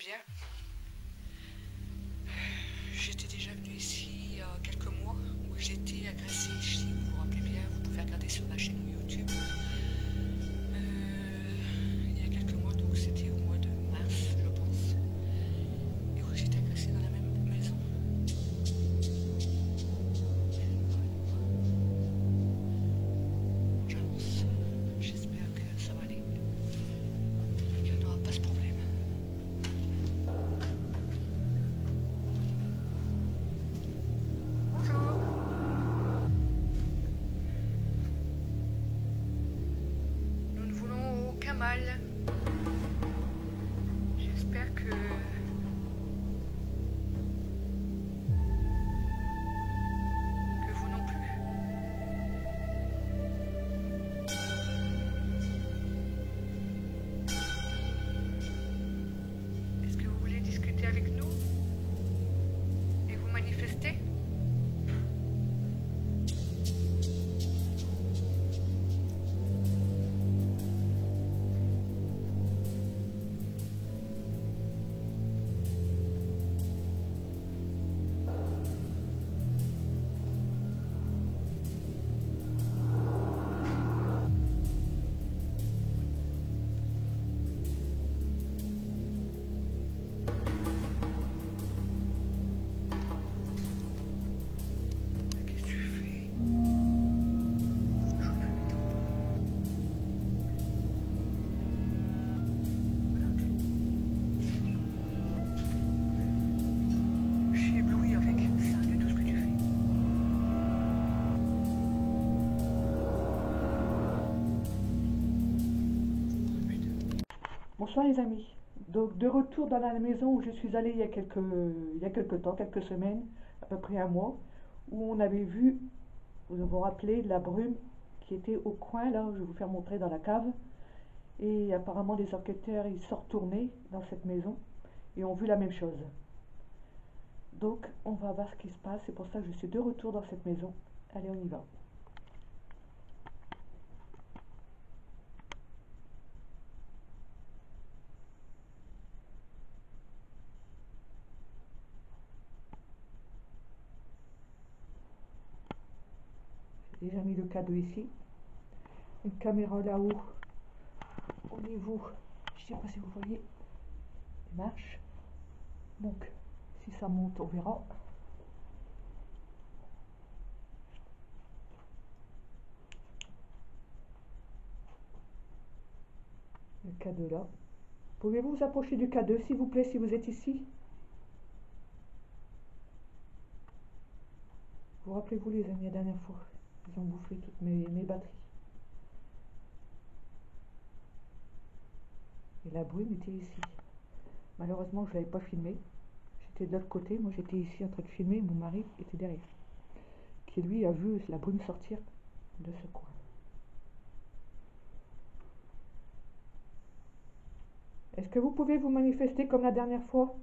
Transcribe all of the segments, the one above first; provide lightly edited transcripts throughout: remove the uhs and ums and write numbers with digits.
bien. J'étais déjà venue ici il y a quelques mois où j'ai été agressée ici. Vous vous rappelez bien, vous pouvez regarder sur ma chaîne YouTube. Il y a quelques mois, donc c'était au mois de mars, je pense. Et où j'ai été agressée dans la même maison. J'avance. J'espère que ça va aller. Qu'il n'y aura pas ce problème. Bonjour. Nous ne voulons aucun mal. J'espère que vous non plus. Est-ce que vous voulez discuter avec nous et vous manifester? Qu'est-ce que tu fais? Je suis éblouie avec ça, de tout ce que tu fais. Bonsoir les amis. Donc de retour dans la maison où je suis allée il y a quelques temps, quelques semaines, à peu près un mois, où on avait vu, vous vous rappelez, la brume qui était au coin là, je vais vous faire montrer dans la cave. Et apparemment les enquêteurs ils sont retournés dans cette maison et ont vu la même chose. Donc on va voir ce qui se passe, c'est pour ça que je suis de retour dans cette maison. Allez, on y va. J'ai déjà mis le cadeau ici. Une caméra là-haut, au niveau, je ne sais pas si vous voyez, les marches. Donc, si ça monte, on verra. Le cadeau là. Pouvez-vous vous approcher du cadeau, s'il vous plaît, si vous êtes ici? Vous rappelez-vous, les amis, la dernière fois, ils ont bouffé toutes mes batteries. Et la brume était ici. Malheureusement, je ne l'avais pas filmé. J'étais de l'autre côté, moi j'étais ici en train de filmer, mon mari était derrière. Qui lui a vu la brume sortir de ce coin. Est-ce que vous pouvez vous manifester comme la dernière fois?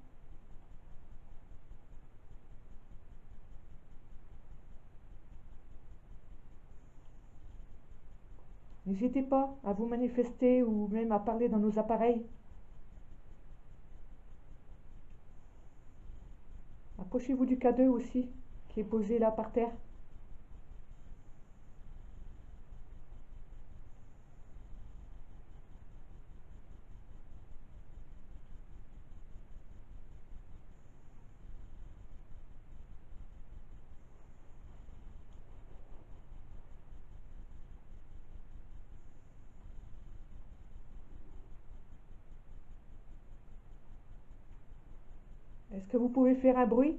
N'hésitez pas à vous manifester ou même à parler dans nos appareils. Approchez-vous du cadeau aussi, qui est posé là par terre. Est-ce que vous pouvez faire un bruit?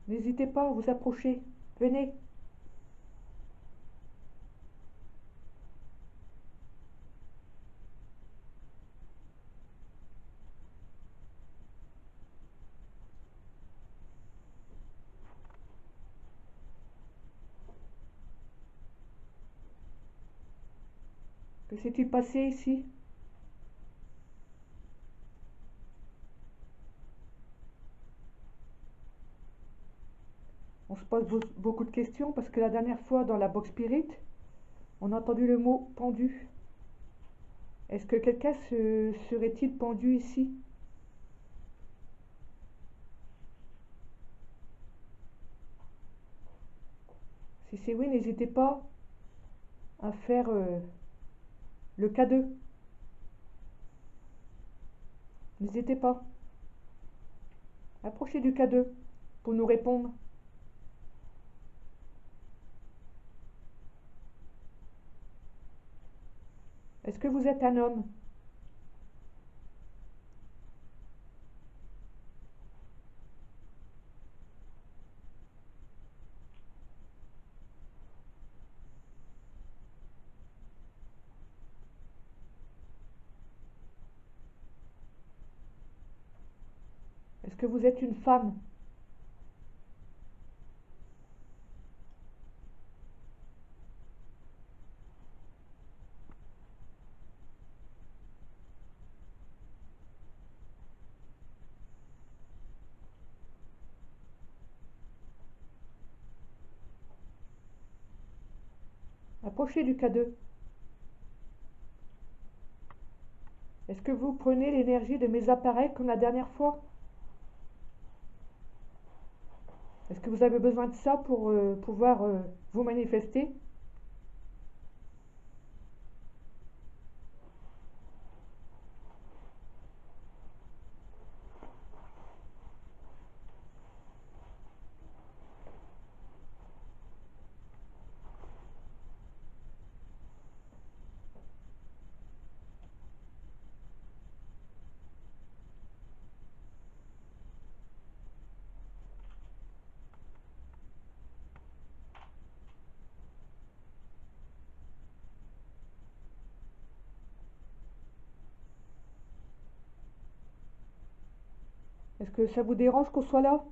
N'hésitez pas à vous approcher. Venez. Que s'est-il passé ici? On se pose beaucoup de questions parce que la dernière fois dans la box spirit, on a entendu le mot pendu. Est-ce que quelqu'un serait-il pendu ici? Si c'est oui, n'hésitez pas à faire le K2. N'hésitez pas. Approchez du K2 pour nous répondre. Est-ce que vous êtes un homme? Est-ce que vous êtes une femme? Approchez du K2. Est-ce que vous prenez l'énergie de mes appareils comme la dernière fois? Est-ce que vous avez besoin de ça pour pouvoir vous manifester? Est-ce que ça vous dérange qu'on soit là?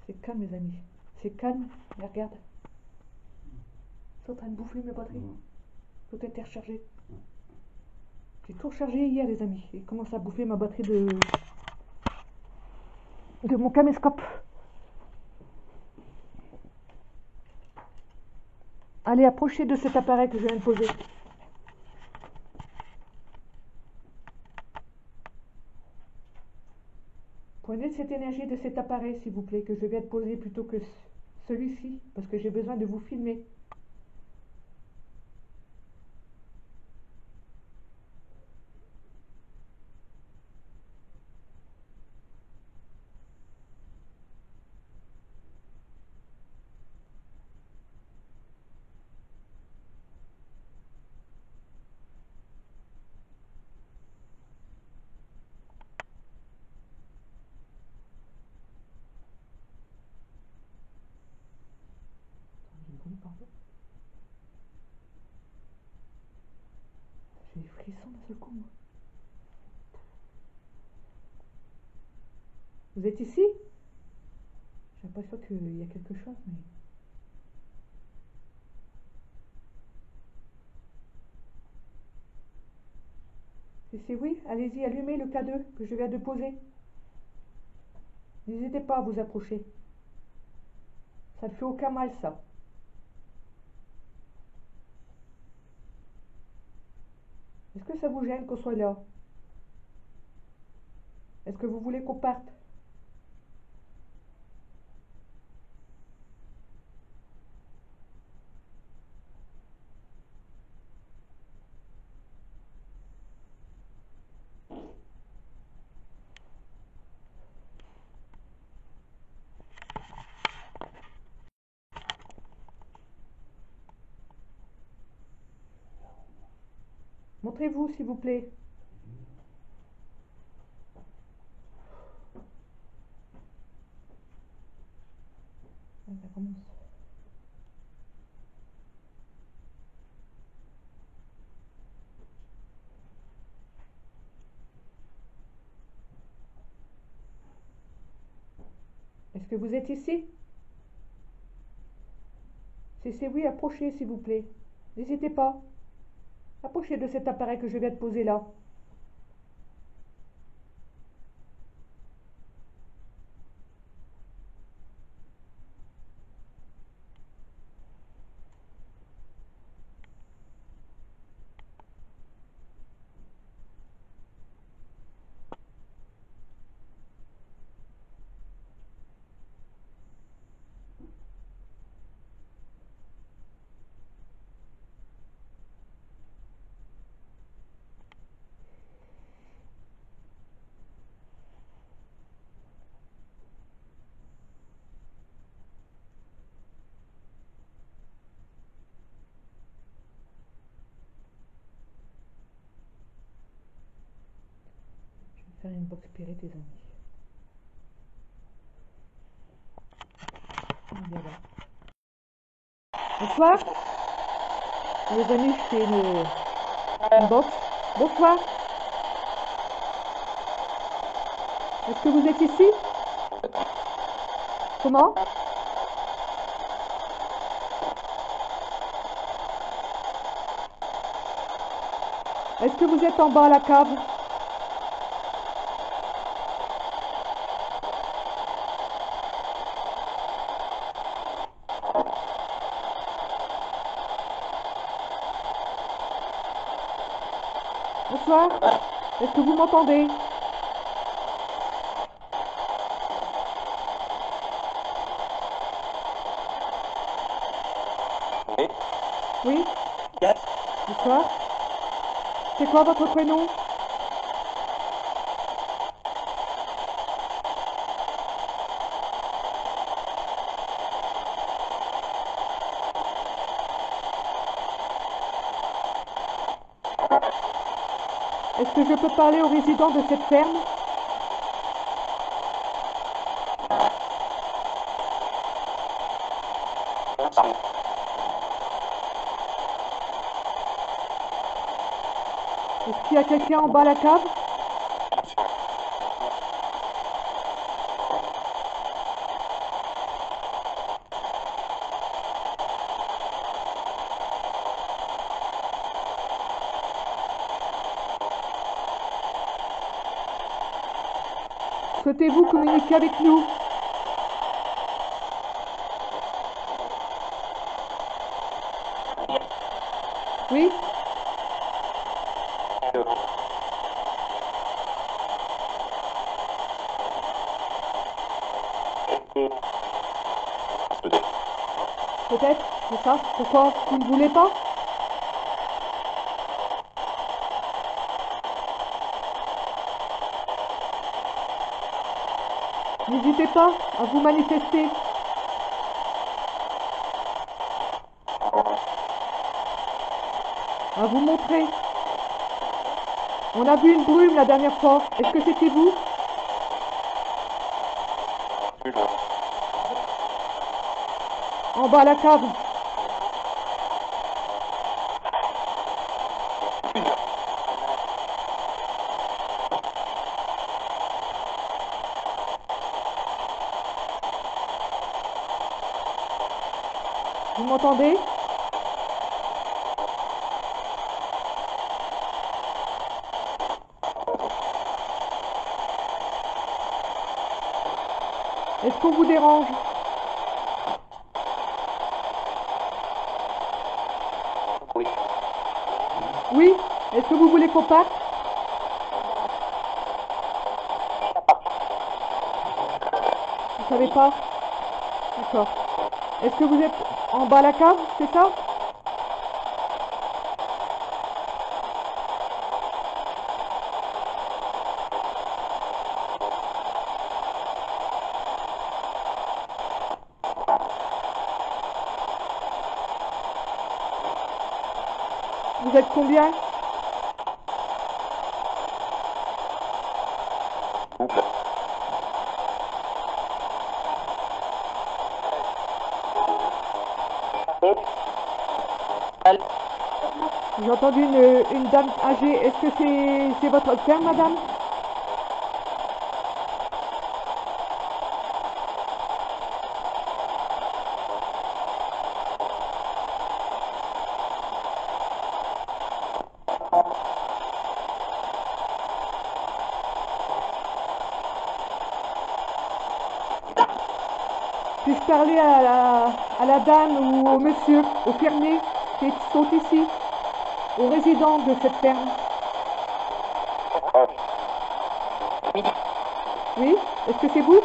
C'est calme, les amis. C'est calme. Mais regarde. C'est en train de bouffer mes batteries. Tout était rechargé. J'ai tout rechargé hier, les amis. Il commence à bouffer ma batterie de mon caméscope. Allez, approchez de cet appareil que je viens de poser. Prenez cette énergie de cet appareil, s'il vous plaît, que je viens de poser plutôt que celui-ci, parce que j'ai besoin de vous filmer. J'ai des frissons d'un seul coup, moi. Vous êtes ici? J'ai l'impression qu'il y a quelque chose, mais... Si c'est oui, allez-y, allumez le K2 que je viens de poser. N'hésitez pas à vous approcher. Ça ne fait aucun mal, ça. Est-ce que ça vous gêne qu'on soit là? Est-ce que vous voulez qu'on parte? Montrez-vous, s'il vous plaît. Ça commence. Est-ce que vous êtes ici? Si c'est oui, approchez s'il vous plaît. N'hésitez pas. Approchez de cet appareil que je viens de poser là. Je vais faire une box pirée des amis. Bien là. Bonsoir. Les amis, je fais une box. Bonsoir. Est-ce que vous êtes ici? Comment? Est-ce que vous êtes en bas à la cave? Bonsoir. Est-ce que vous m'entendez? Oui. Oui? Yes. Bonsoir. C'est quoi votre prénom? Est-ce que je peux parler aux résidents de cette ferme? Est-ce qu'il y a quelqu'un en bas à la cave? Souhaitez-vous communiquer avec nous? Oui? Peut-être, c'est ça. Pourquoi? Vous ne voulez pas? N'hésitez pas à vous manifester. À vous montrer. On a vu une brume la dernière fois. Est-ce que c'était vous? En bas à la cave. Vous m'entendez? Est-ce qu'on vous dérange? Oui. Oui? Est-ce que vous voulez qu'on parte? Vous savez pas? D'accord. Est-ce que vous êtes en bas à la cave, c'est ça? Vous êtes combien? J'ai entendu une dame âgée. Est-ce que c'est votre ferme, madame? Puis-je parler à la dame ou au monsieur, au fermier qui sont ici, aux résidents de cette ferme? Oui? Est-ce que c'est vous?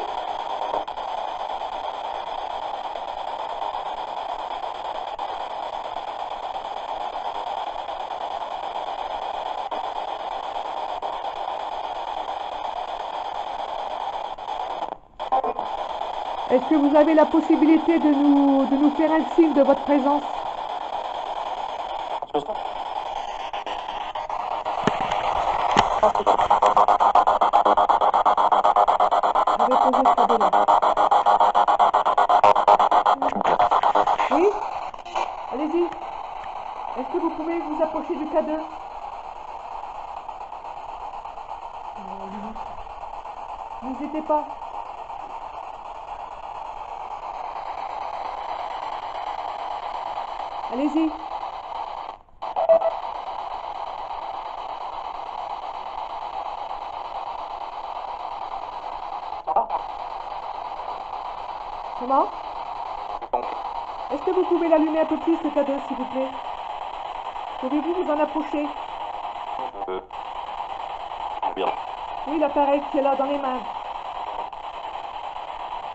Est-ce que vous avez la possibilité de nous faire un signe de votre présence? Je vais poser ce cadeau là. Oui? Allez-y. Est-ce que vous pouvez vous approcher du cadeau? N'hésitez pas. Allez-y. Comment? Est-ce que vous pouvez l'allumer un peu plus, ce cadeau, s'il vous plaît? Pouvez-vous vous en approcher? Oui, l'appareil qui est là dans les mains.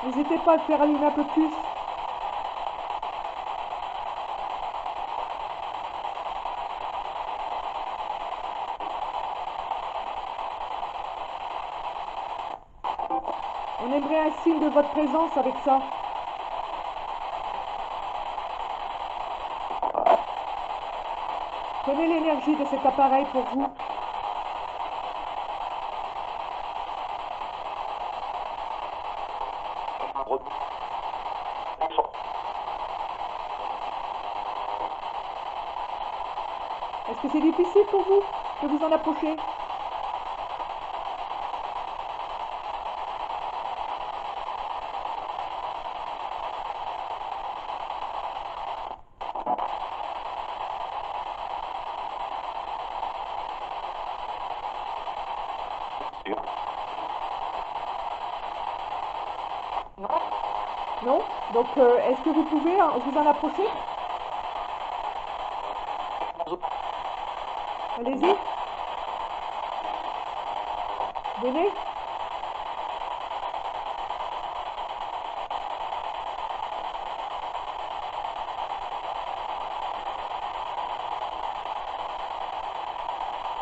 N'hésitez pas à le faire allumer un peu plus. On aimerait un signe de votre présence avec ça. Prenez l'énergie de cet appareil pour vous. Est-ce que c'est difficile pour vous de vous en approcher? Non? Donc, est-ce que vous pouvez vous en approcher? Allez-y. Venez.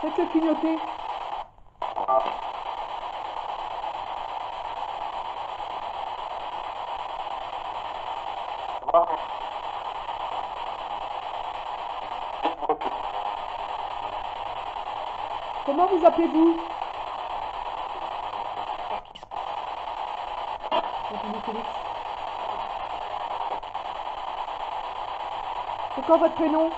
Faites-le clignoter. Comment vous appelez-vous? C'est quoi votre prénom?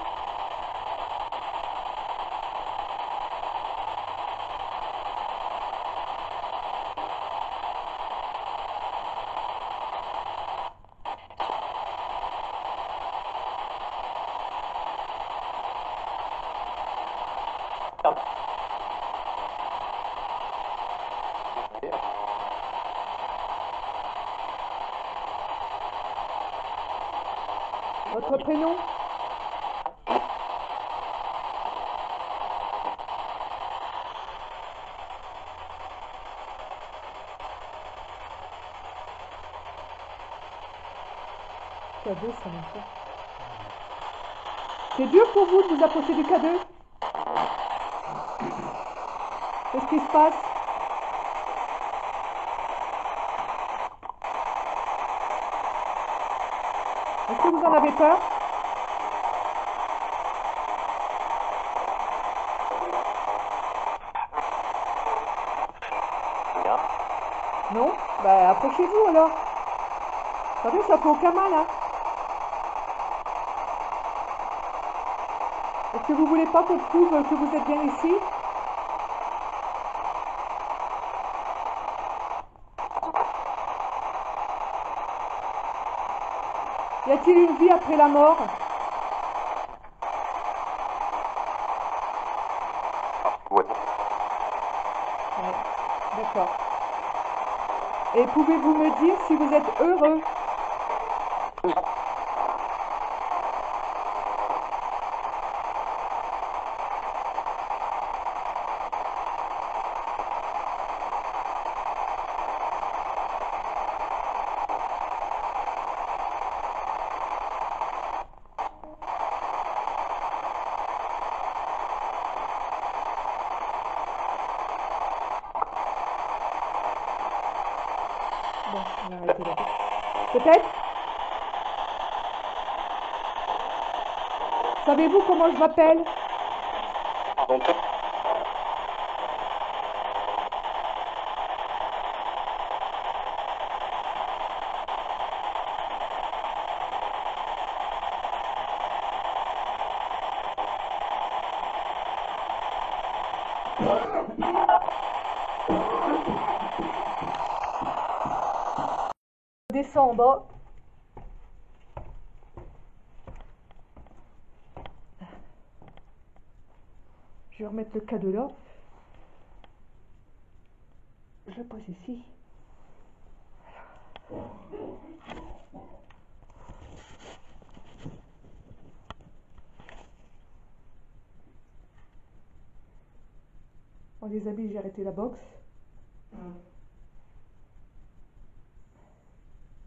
Votre prénom? Cadeau, ça me fait. C'est dur pour vous de vous approcher du cadeau? Qu'est-ce qui se passe? Est-ce que vous en avez peur? Non? Bah approchez-vous alors. Vous savez, ça fait aucun mal, hein? Est-ce que vous voulez pas qu'on prouve que vous êtes bien ici? Y a-t-il une vie après la mort? Ouais. D'accord. Et pouvez-vous me dire si vous êtes heureux? Bon, on va arrêter là. Peut-être? Savez-vous comment je m'appelle? Descends en bas. Je vais remettre le cadeau là. Je le pose ici. Bon, les amis, j'ai arrêté la boxe.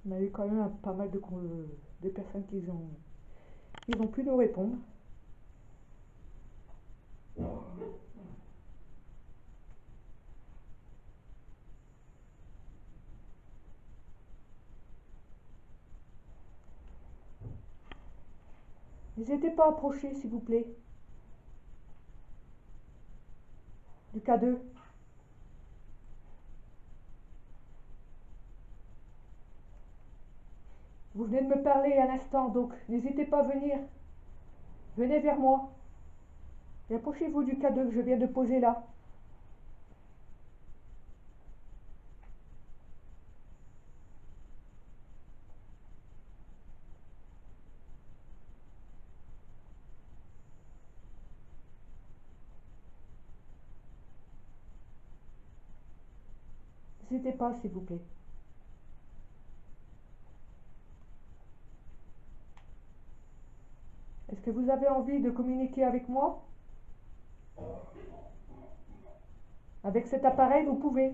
On a eu quand même pas mal de personnes qui ont pu nous répondre. N'hésitez pas à approcher, s'il vous plaît, du K2. Vous venez de me parler à l'instant, donc n'hésitez pas à venir. Venez vers moi. Et approchez-vous du K2 que je viens de poser là. N'hésitez pas, s'il vous plaît. Est-ce que vous avez envie de communiquer avec moi? Avec cet appareil, vous pouvez.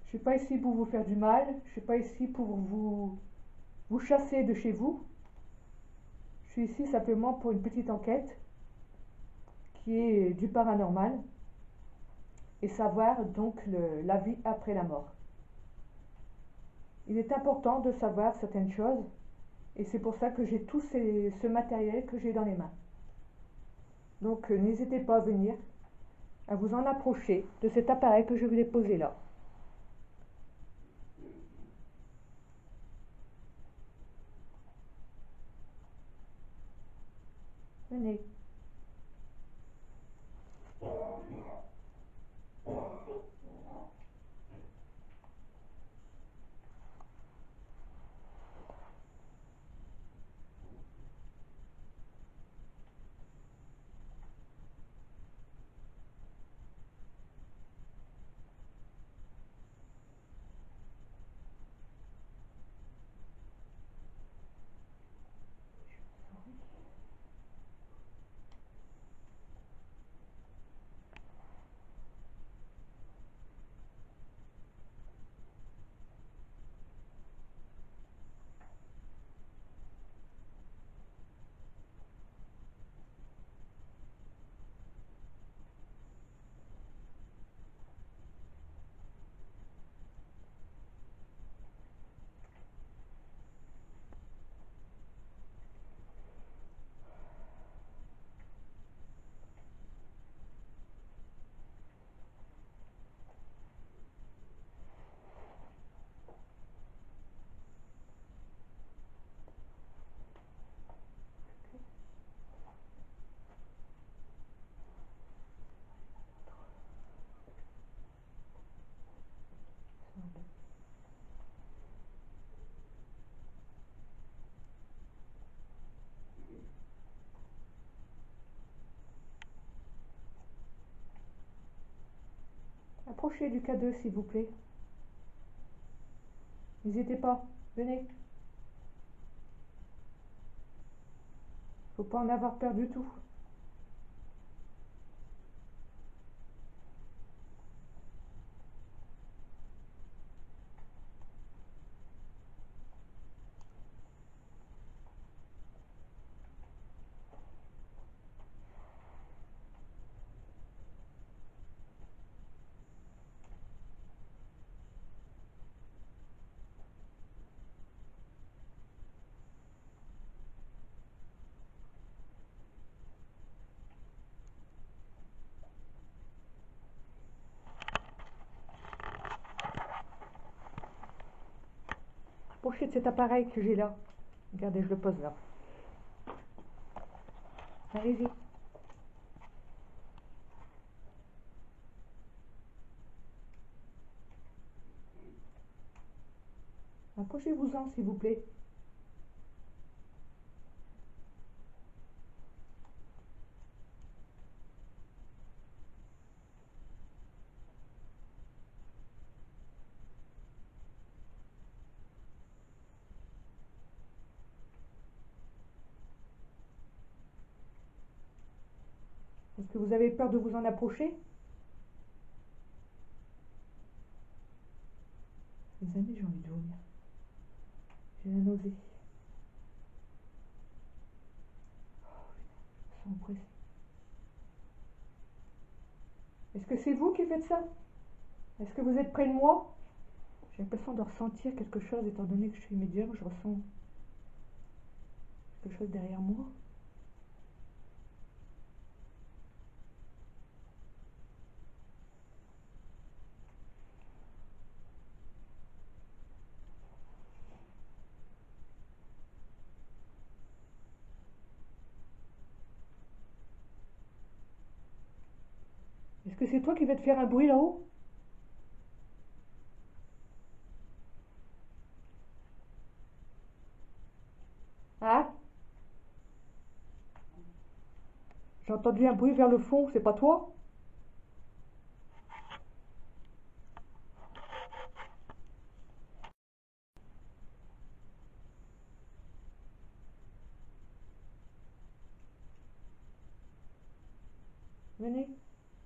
Je ne suis pas ici pour vous faire du mal. Je ne suis pas ici pour vous chasser de chez vous. Je suis ici simplement pour une petite enquête qui est du paranormal et savoir donc la vie après la mort. Il est important de savoir certaines choses et c'est pour ça que j'ai tout ce matériel que j'ai dans les mains. Donc n'hésitez pas à venir, à vous en approcher de cet appareil que je vous ai posé là. Venez. Approchez du K2 s'il vous plaît. N'hésitez pas, venez. Faut pas en avoir peur du tout. Approchez de cet appareil que j'ai là. Regardez, je le pose là. Allez-y. Approchez-vous-en, s'il vous plaît. Est-ce que vous avez peur de vous en approcher? Les amis, j'ai envie de vomir. J'ai la nausée. Je me sens oppressée. Est-ce que c'est vous qui faites ça? Est-ce que vous êtes près de moi? J'ai l'impression de ressentir quelque chose, étant donné que je suis médium, je ressens quelque chose derrière moi. Est-ce que c'est toi qui vas te faire un bruit là-haut? Hein? J'ai entendu un bruit vers le fond, c'est pas toi? Venez,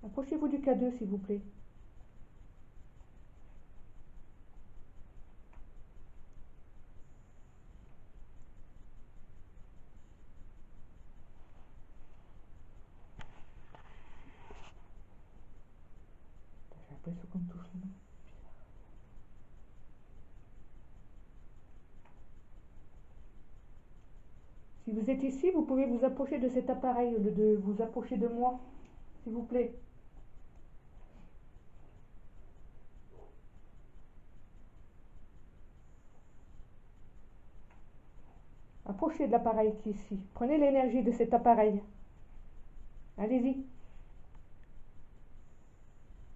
approchez-vous du K2 s'il vous plaît. J'ai l'impression qu'on me touche les mains. Si vous êtes ici, vous pouvez vous approcher de cet appareil au lieu de vous approcher de moi, s'il vous plaît. Approchez de l'appareil qui est ici. Prenez l'énergie de cet appareil. Allez-y.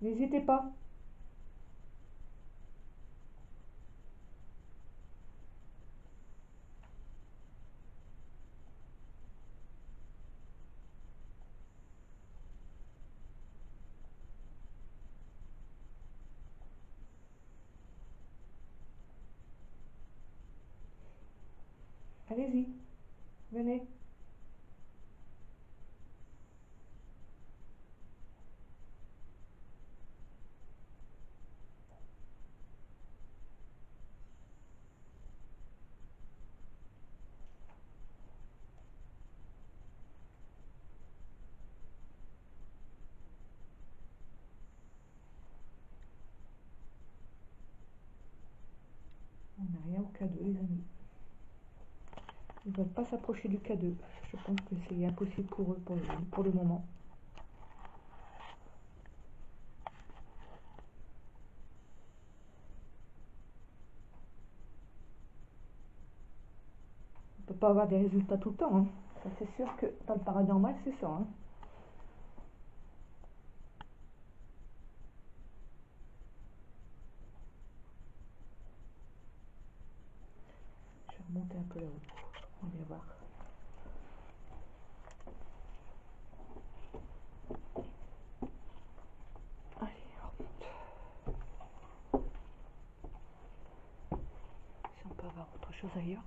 N'hésitez pas. Allez-y. Venez. On n'a rien au K2, les amis. Ils ne veulent pas s'approcher du K2. Je pense que c'est impossible pour eux pour le moment. On ne peut pas avoir des résultats tout le temps. Hein. Ça, c'est sûr que dans le paranormal, c'est ça. Hein. Je vais remonter un peu là-haut. On va voir. Allez, on remonte. chose ailleurs.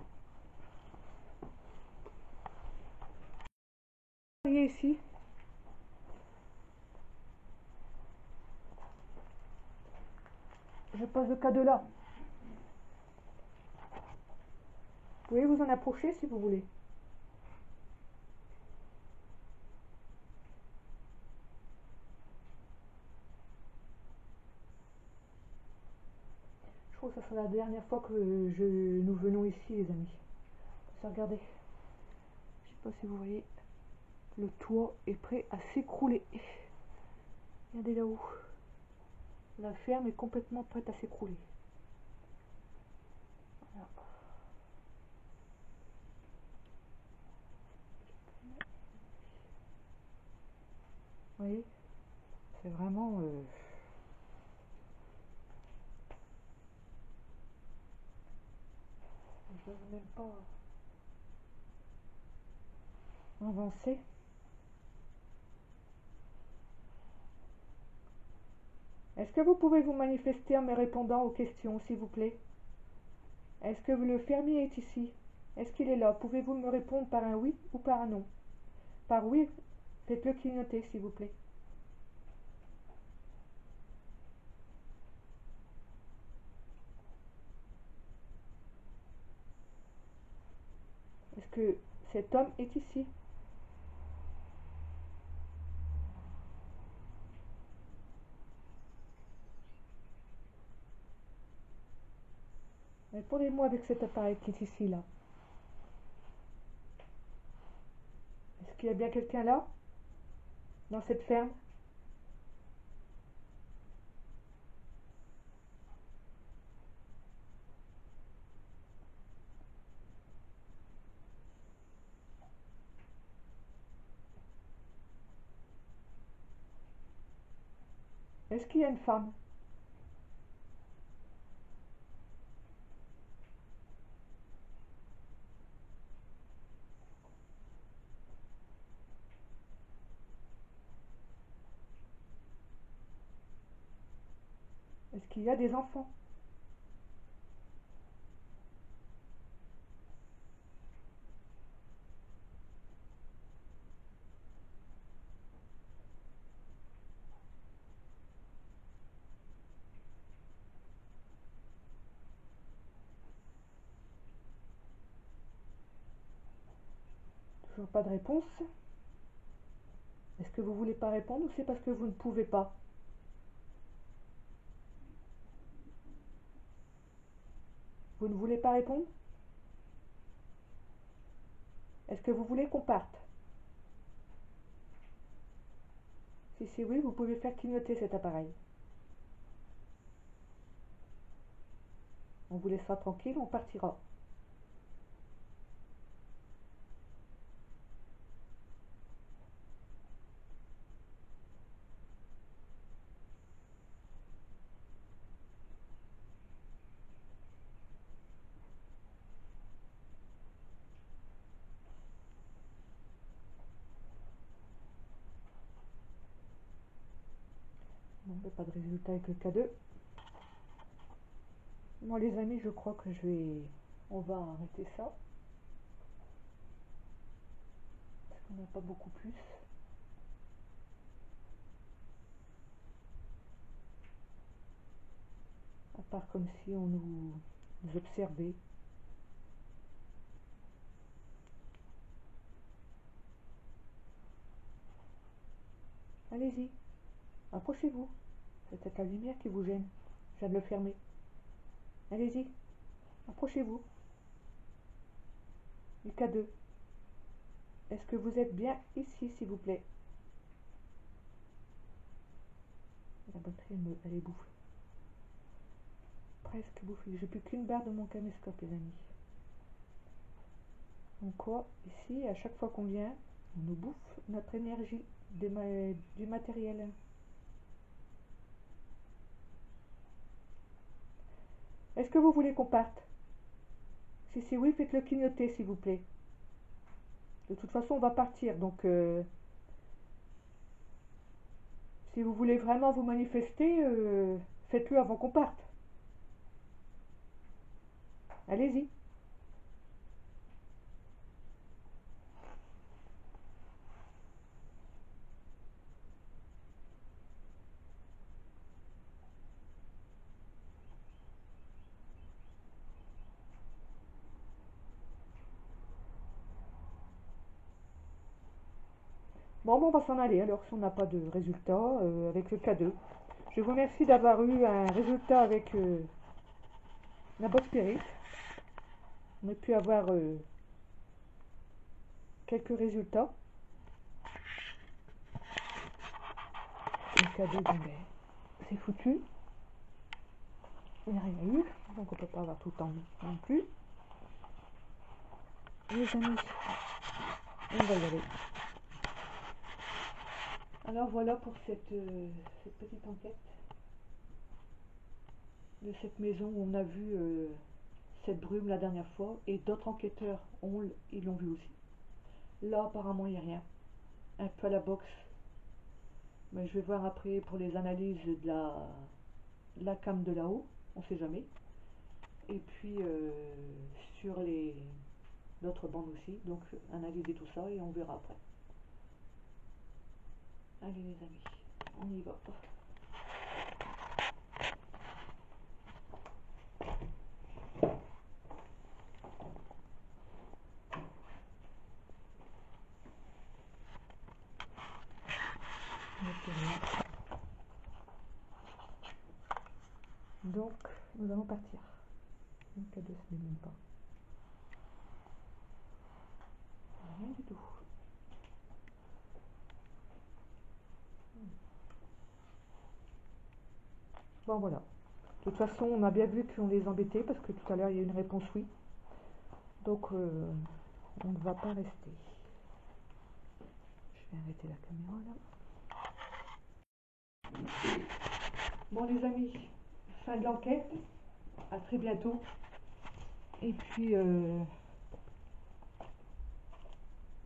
Voyez ici. Je pose le cadeau là. Vous pouvez vous en approcher si vous voulez. Je trouve que ça sera la dernière fois que nous venons ici, les amis. Regardez. Je sais pas si vous voyez. Le toit est prêt à s'écrouler. Regardez là-haut. La ferme est complètement prête à s'écrouler. Voilà. Vous voyez, c'est vraiment... je ne veux même pas avancer. Est-ce que vous pouvez vous manifester en me répondant aux questions, s'il vous plaît? Est-ce que le fermier est ici? Est-ce qu'il est là? Pouvez-vous me répondre par un oui ou par un non? Par oui, faites-le clignoter, s'il vous plaît. Est-ce que cet homme est ici? Répondez-moi avec cet appareil qui est ici, là. Est-ce qu'il y a bien quelqu'un là? Dans cette ferme? Est-ce qu'il y a une femme? Est-ce qu'il y a des enfants? Toujours pas de réponse. Est-ce que vous voulez pas répondre ou c'est parce que vous ne pouvez pas? Vous ne voulez pas répondre? Est-ce que vous voulez qu'on parte? Si c'est oui, vous pouvez faire clignoter cet appareil. On vous laissera tranquille, on partira. Bon, mais pas de résultat avec le K2. Bon les amis, je crois que on va arrêter ça. Parce qu'on n'a pas beaucoup plus. À part comme si on nous observait. Allez-y, approchez-vous. C'est peut-être la lumière qui vous gêne. Je viens de le fermer. Allez-y, approchez-vous. Le K2. Est-ce que vous êtes bien ici, s'il vous plaît? La batterie, elle est bouffée. Presque bouffée. J'ai plus qu'une barre de mon caméscope, les amis. Donc quoi, ici, à chaque fois qu'on vient, on nous bouffe notre énergie du matériel. Est-ce que vous voulez qu'on parte? Si c'est oui, faites-le clignoter, s'il vous plaît. De toute façon, on va partir, donc si vous voulez vraiment vous manifester, faites-le avant qu'on parte. Allez-y. Bon, on va s'en aller alors si on n'a pas de résultat avec le K2. Je vous remercie d'avoir eu un résultat avec la box Spirit. On a pu avoir quelques résultats. Le K2, bon, ben, c'est foutu. Il n'y a rien eu, donc on peut pas avoir tout le temps non plus. Les amis, on va y aller. Alors voilà pour cette petite enquête de cette maison où on a vu cette brume la dernière fois et d'autres enquêteurs ils l'ont vu aussi. Là apparemment il n'y a rien, un peu à la boxe, mais je vais voir après pour les analyses de la cam de là-haut, on sait jamais. Et puis sur l'autre bande aussi, donc analyser tout ça et on verra après. Allez les amis, on y va. Donc nous allons partir. Donc à 2 semaines même pas. Rien du tout. Bon voilà. De toute façon, on a bien vu qu'on les embêtait parce que tout à l'heure il y a eu une réponse oui. Donc on ne va pas rester. Je vais arrêter la caméra là. Bon les amis, fin de l'enquête. À très bientôt. Et puis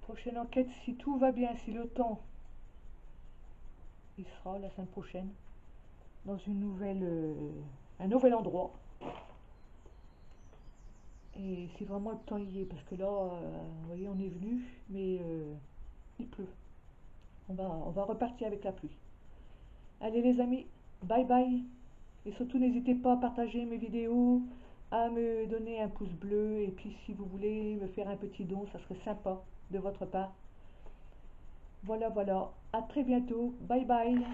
prochaine enquête, si tout va bien, si le temps il sera la semaine prochaine dans un nouvel endroit. Et si vraiment le temps y est, parce que là, vous voyez, on est venu, mais il pleut. On va repartir avec la pluie. Allez les amis, bye bye. Et surtout n'hésitez pas à partager mes vidéos, à me donner un pouce bleu. Et puis si vous voulez me faire un petit don, ça serait sympa de votre part. Voilà, voilà. À très bientôt. Bye bye.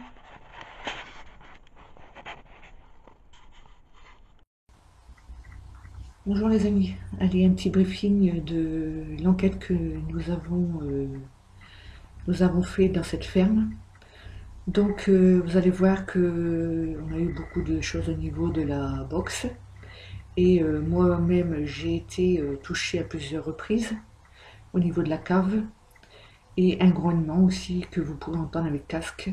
Bonjour les amis. Allez, un petit briefing de l'enquête que nous avons fait dans cette ferme. Donc vous allez voir que on a eu beaucoup de choses au niveau de la boxe. Et moi-même j'ai été touchée à plusieurs reprises au niveau de la cave. Et un grognement aussi que vous pouvez entendre avec casque.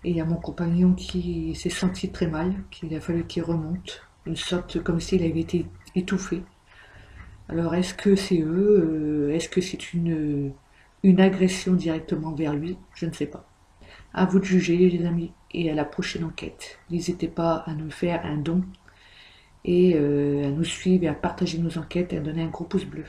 Et il y a mon compagnon qui s'est senti très mal, qu'il a fallu qu'il remonte, une sorte comme s'il avait été étouffé. Alors est-ce que c'est eux, est-ce que c'est une agression directement vers lui? Je ne sais pas. À vous de juger les amis, et à la prochaine enquête. N'hésitez pas à nous faire un don, et à nous suivre et à partager nos enquêtes et à donner un gros pouce bleu.